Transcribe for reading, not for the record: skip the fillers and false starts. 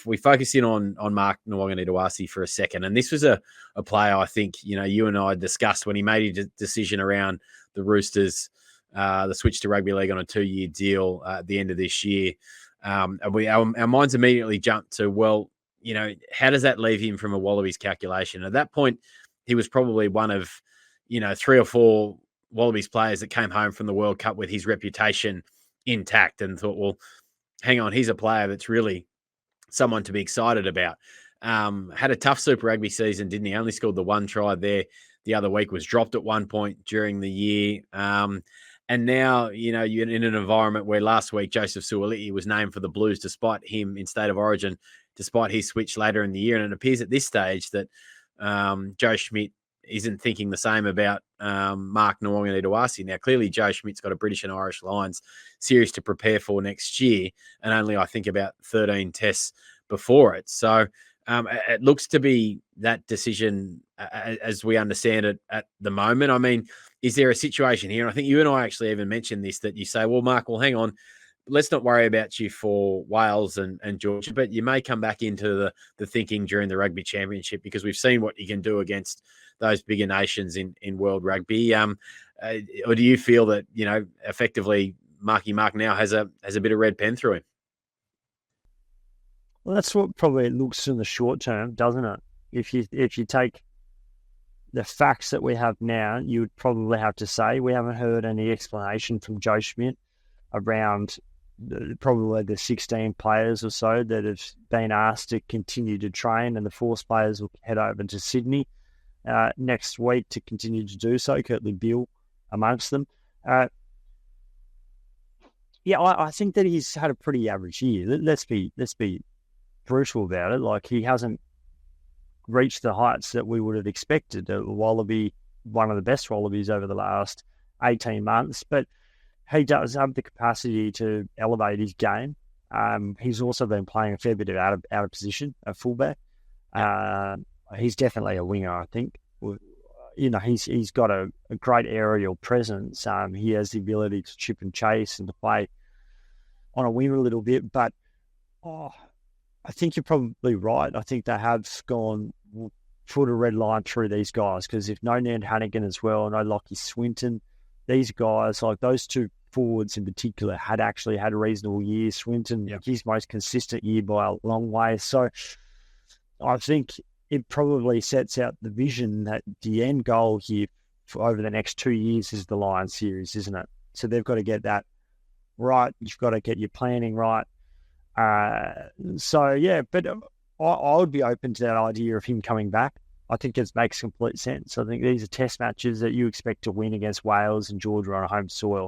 if we focus in on Mark Nawaqanitawase for a second, and this was a player I think, you and I discussed when he made a decision around the Roosters, the switch to rugby league on a 2-year deal at the end of this year. And our minds immediately jumped to, well, how does that leave him from a Wallabies calculation? At that point, he was probably one of, 3 or 4 Wallabies players that came home from the World Cup with his reputation intact and thought, well, hang on, he's a player that's really someone to be excited about. Had a tough Super Rugby season, didn't he? Only scored the 1 try there the other week, was dropped at one point during the year. And now, you're in an environment where last week Joseph Suaalii was named for the Blues despite him in State of Origin, despite his switch later in the year. And it appears at this stage that Joe Schmidt isn't thinking the same about Mark Nawaqanitawase. Now, clearly, Joe Schmidt's got a British and Irish Lions series to prepare for next year, and only, I think, about 13 tests before it. So it looks to be that decision, as we understand it at the moment. I mean, is there a situation here? And I think you and I actually even mentioned this, that you say, well, Mark, well, hang on, let's not worry about you for Wales and Georgia, but you may come back into the thinking during the Rugby Championship, because we've seen what you can do against those bigger nations in World Rugby. Or do you feel that, effectively Mark now has a bit of red pen through him? Well, that's what probably it looks in the short term, doesn't it? If you take the facts that we have now, you would probably have to say we haven't heard any explanation from Joe Schmidt around probably the 16 players or so that have been asked to continue to train, and the Force players will head over to Sydney next week to continue to do so, Kurtley Beale amongst them. I think that he's had a pretty average year. Let's be brutal about it. Like, he hasn't reached the heights that we would have expected. A Wallaby, one of the best Wallabies over the last 18 months, but he does have the capacity to elevate his game. He's also been playing a fair bit of out of position, a fullback. He's definitely a winger, I think. He's got a great aerial presence. He has the ability to chip and chase and to play on a wing a little bit. But I think you're probably right. I think they have put a red line through these guys, because if no Nan Hannigan as well, no Lockie Swinton, these guys, like those 2 forwards in particular, had actually had a reasonable year. Swinton, his most consistent year by a long way. So I think it probably sets out the vision that the end goal here for over the next 2 years is the Lions series, isn't it? So they've got to get that right. You've got to get your planning right. But I would be open to that idea of him coming back. I think it makes complete sense. I think these are test matches that you expect to win against Wales and Georgia on home soil.